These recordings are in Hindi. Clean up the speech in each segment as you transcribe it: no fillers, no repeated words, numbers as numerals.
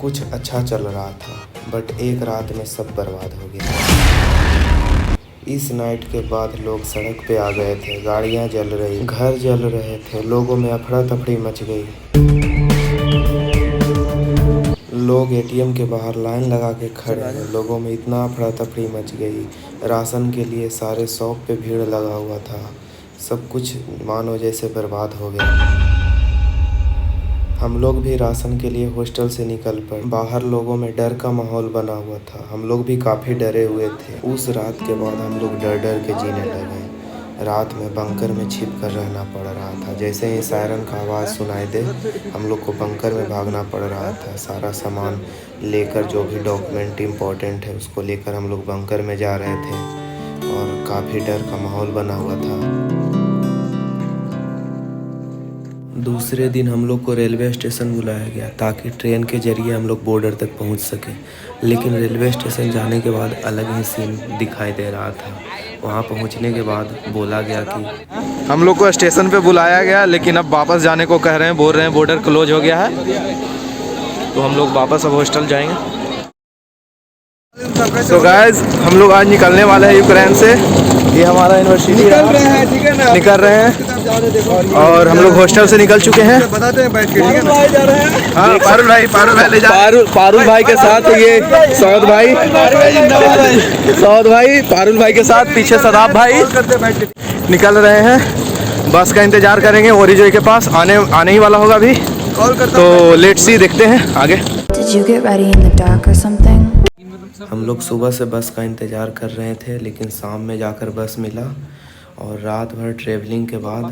कुछ अच्छा चल रहा था, बट एक रात में सब बर्बाद हो गया। इस नाइट के बाद लोग सड़क पे आ गए थे, गाड़ियां जल रही, घर जल रहे थे, लोगों में अफरा तफरी मच गई। लोग एटीएम के बाहर लाइन लगा के खड़े हैं, लोगों में इतना अफरा तफरी मच गई। राशन के लिए सारे शॉप पे भीड़ लगा हुआ था। सब कुछ मानो जैसे बर्बाद हो गया। हम लोग भी राशन के लिए हॉस्टल से निकल पड़े। बाहर लोगों में डर का माहौल बना हुआ था, हम लोग भी काफ़ी डरे हुए थे। उस रात के बाद हम लोग डर डर के जीने लगे। रात में बंकर में छिप कर रहना पड़ रहा था। जैसे ही सायरन का आवाज़ सुनाई दे, हम लोग को बंकर में भागना पड़ रहा था। सारा सामान लेकर, जो भी डॉक्यूमेंट इम्पोर्टेंट है उसको लेकर हम लोग बंकर में जा रहे थे और काफ़ी डर का माहौल बना हुआ था। दूसरे दिन हम लोग को रेलवे स्टेशन बुलाया गया ताकि ट्रेन के जरिए हम लोग बॉर्डर तक पहुंच सके। लेकिन रेलवे स्टेशन जाने के बाद अलग ही सीन दिखाई दे रहा था। वहां पहुंचने के बाद बोला गया कि हम लोग को स्टेशन पे बुलाया गया, लेकिन अब वापस जाने को कह रहे हैं, बोल रहे हैं बॉर्डर क्लोज हो गया है, तो हम लोग वापस अब हॉस्टल जाएंगे। तो गाइस, हम लोग आज निकलने वाले हैं यूक्रेन से। ये हमारा यूनिवर्सिटी निकल रहे हैं, ठीक है ना, निकल रहे हैं और हम लोग हॉस्टल से निकल चुके हैं। बताते हैं बैठ के, ठीक है ना। हाँ, पारुल भाई ले जा। पारुल भाई के साथ ये सौद भाई, पारुल भाई के साथ पीछे सदाब भाई निकल रहे हैं। बस का इंतजार करेंगे, ओरिजो के पास आने ही वाला होगा अभी। तो लेट्स सी, देखते हैं आगे। हम लोग सुबह से बस का इंतज़ार कर रहे थे, लेकिन शाम में जाकर बस मिला और रात भर ट्रैवलिंग के बाद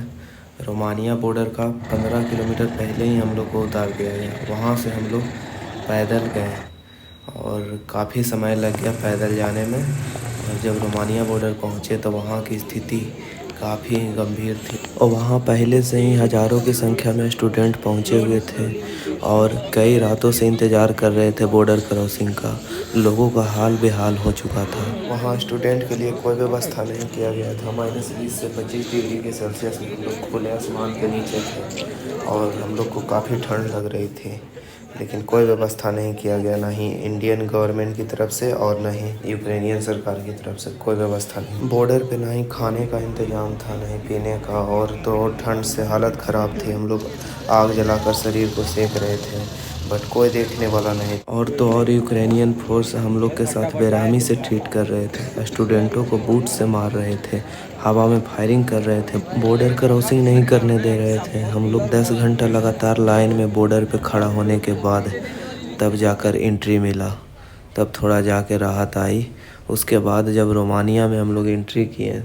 रोमानिया बॉर्डर का 15 किलोमीटर पहले ही हम लोग को उतार दिया गया। वहाँ से हम लोग पैदल गए और काफ़ी समय लग गया पैदल जाने में। और जब रोमानिया बॉर्डर पहुँचे तो वहाँ की स्थिति काफ़ी गंभीर थी और वहाँ पहले से ही हज़ारों की संख्या में स्टूडेंट पहुँचे हुए थे और कई रातों से इंतज़ार कर रहे थे बॉर्डर क्रॉसिंग का। लोगों का हाल बेहाल हो चुका था। वहाँ स्टूडेंट के लिए कोई व्यवस्था नहीं किया गया था। -20 से 25 डिग्री के सेल्सियस में हम लोग खुले आसमान के नीचे थे और हम लोग को काफ़ी ठंड लग रही थी, लेकिन कोई व्यवस्था नहीं किया गया, ना ही इंडियन गवर्नमेंट की तरफ से और ना ही यूक्रेनियन सरकार की तरफ से कोई व्यवस्था नहीं। बॉर्डर पे ना ही खाने का इंतजाम था, ना ही पीने का, और तो ठंड से हालत ख़राब थी। हम लोग आग जलाकर शरीर को सेक रहे थे, बट कोई देखने वाला नहीं। और तो और यूक्रेनियन फोर्स हम लोग के साथ बेरहमी से ट्रीट कर रहे थे। स्टूडेंटों को बूट से मार रहे थे, हवा में फायरिंग कर रहे थे, बॉर्डर क्रॉसिंग नहीं करने दे रहे थे। हम लोग 10 घंटा लगातार लाइन में बॉर्डर पे खड़ा होने के बाद तब जाकर एंट्री मिला, तब थोड़ा जाके राहत आई। उसके बाद जब रोमानिया में हम लोग एंट्री किए,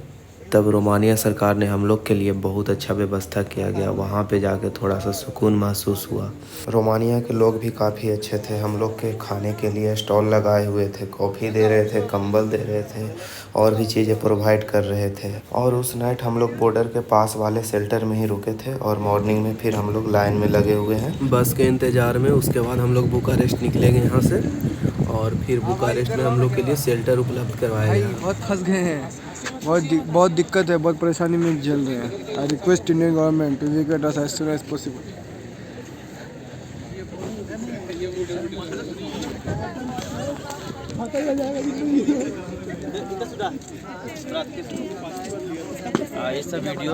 तब रोमानिया सरकार ने हम लोग के लिए बहुत अच्छा व्यवस्था किया गया। वहाँ पे जाके थोड़ा सा सुकून महसूस हुआ। रोमानिया के लोग भी काफ़ी अच्छे थे। हम लोग के खाने के लिए स्टॉल लगाए हुए थे, कॉफ़ी दे रहे थे, कंबल दे रहे थे और भी चीज़ें प्रोवाइड कर रहे थे। और उस नाइट हम लोग बॉर्डर के पास वाले शेल्टर में ही रुके थे और मॉर्निंग में फिर हम लोग लाइन में लगे हुए हैं बस के इंतज़ार में। उसके बाद हम लोग बुकारेस्ट निकलेंगे यहाँ से और फिर बुकारेस्ट में हम लोग के लिए शेल्टर उपलब्ध करवाया गया। बहुत फंस गए हैं, बहुत दिक्कत है, बहुत परेशानी में झेल रहे हैं। I request Indian government to evacuate us as soon as possible. ये सब वीडियो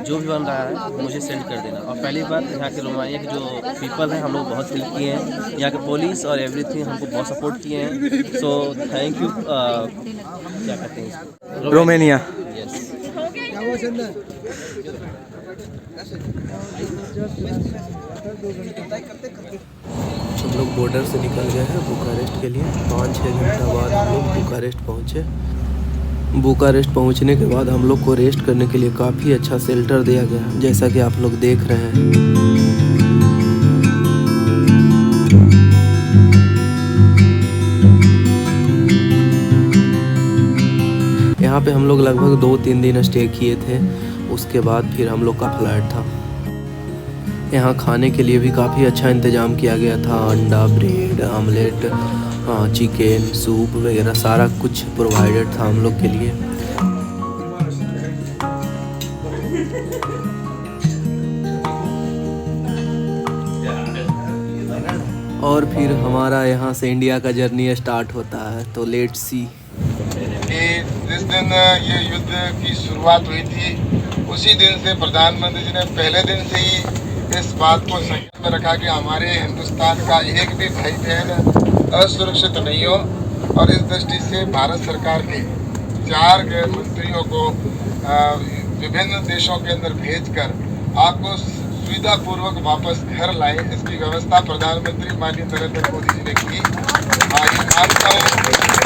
जो भी बन रहा है मुझे सेंड कर देना। और पहली बात, यहाँ के रोमानिया के जो पीपल हैं हम लोग बहुत हेल्प किए हैं। यहाँ के पुलिस और एवरीथिंग हमको बहुत सपोर्ट किए हैं। So thank you. क्या कहते हैं, रोमानिया। यस। हम लोग बॉर्डर से निकल गए हैं बुकारेस्ट के लिए। 5-6 घंटा बाद हम लोग बुकारेस्ट पहुँचे। बुकारेस्ट पहुँचने के बाद हम लोग को रेस्ट करने के लिए काफ़ी अच्छा शेल्टर दिया गया, जैसा कि आप लोग देख रहे हैं। यहाँ पे हम लोग लगभग 2-3 दिन स्टे किए थे। उसके बाद फिर हम लोग का फ्लाइट था। यहाँ खाने के लिए भी काफ़ी अच्छा इंतज़ाम किया गया था। अंडा, ब्रेड, आमलेट, चिकन, सूप वगैरह सारा कुछ प्रोवाइडेड था हम लोग के लिए। और फिर हमारा यहाँ से इंडिया का जर्नी स्टार्ट होता है। तो लेट्स सी कि जिस दिन ये युद्ध की शुरुआत हुई थी उसी दिन से प्रधानमंत्री जी ने पहले दिन से ही इस बात को संज्ञान में रखा कि हमारे हिंदुस्तान का एक भी भाई बहन असुरक्षित नहीं हो, और इस दृष्टि से भारत सरकार के 4 गृह मंत्रियों को विभिन्न देशों के अंदर भेजकर आपको सुविधापूर्वक वापस घर लाए, इसकी व्यवस्था प्रधानमंत्री माननीय नरेंद्र मोदी जी ने की। मैं मानता हूँ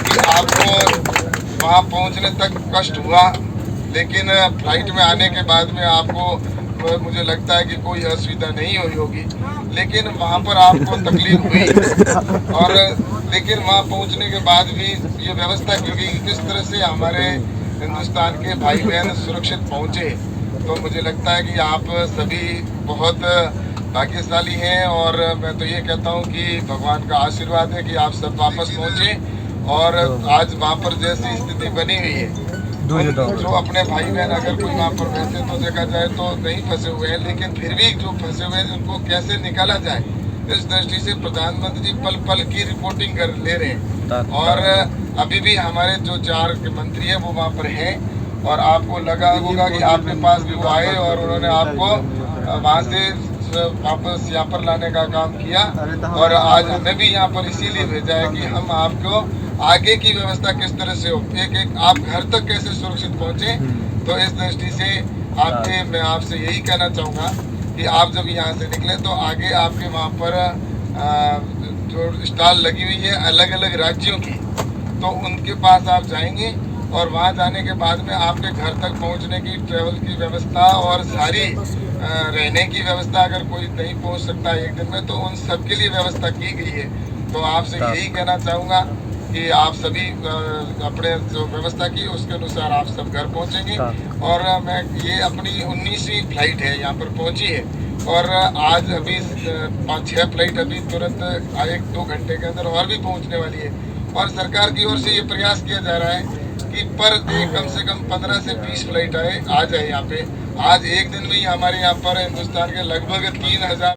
कि आपको वहाँ पहुँचने तक कष्ट हुआ, लेकिन फ्लाइट में आने के बाद में आपको मुझे लगता है कि कोई असुविधा नहीं हुई होगी, लेकिन वहाँ पर आपको तकलीफ हुई। और लेकिन वहाँ पहुँचने के बाद भी ये व्यवस्था की गई किस तरह से हमारे हिंदुस्तान के भाई बहन सुरक्षित पहुँचे। तो मुझे लगता है कि आप सभी बहुत भाग्यशाली हैं, और मैं तो ये कहता हूँ कि भगवान का आशीर्वाद है कि आप सब वापस पहुँचे। और आज वहाँ पर जैसी स्थिति बनी हुई है, जो अपने भाई बहन अगर कोई वहाँ पर वैसे तो देखा जाए तो नहीं फंसे हुए हैं, लेकिन फिर भी जो फंसे हुए हैं उनको कैसे निकाला जाए, इस दृष्टि से प्रधानमंत्री जी पल पल की रिपोर्टिंग कर ले रहे हैं। और अभी भी हमारे जो 4 मंत्री हैं वो वहाँ पर हैं, और आपको लगा होगा कि आपके पास भी वो आए और उन्होंने आपको वहाँ से वापस यहाँ पर लाने का काम किया। और आज हमें भी यहाँ पर इसीलिए भेजा है कि हम आपको आगे की व्यवस्था किस तरह से हो, एक आप घर तक कैसे सुरक्षित पहुँचे। तो इस दृष्टि से मैं आपसे यही कहना चाहूँगा कि आप जब यहाँ से निकले तो आगे आपके वहाँ पर जो स्टॉल लगी हुई है अलग अलग राज्यों की, तो उनके पास आप जाएंगे, और वहाँ जाने के बाद में आपके घर तक पहुँचने की ट्रैवल की व्यवस्था और सारी रहने की व्यवस्था, अगर कोई नहीं पहुँच सकता एक दिन में तो उन सब के लिए व्यवस्था की गई है। तो आपसे यही कहना चाहूँगा कि आप सभी अपने जो व्यवस्था की उसके अनुसार आप सब घर पहुँचेंगे। और मैं ये अपनी 19वीं फ्लाइट है यहाँ पर पहुँची है, और आज अभी 5-6 फ्लाइट अभी तुरंत 1-2 घंटे के अंदर और भी पहुँचने वाली है। और सरकार की ओर से ये प्रयास किया जा रहा है कि पर डे कम से कम 15 से 20 फ्लाइट आ जाए यहाँ पे। आज एक दिन में ही हमारे यहाँ पर हिंदुस्तान के लगभग 3000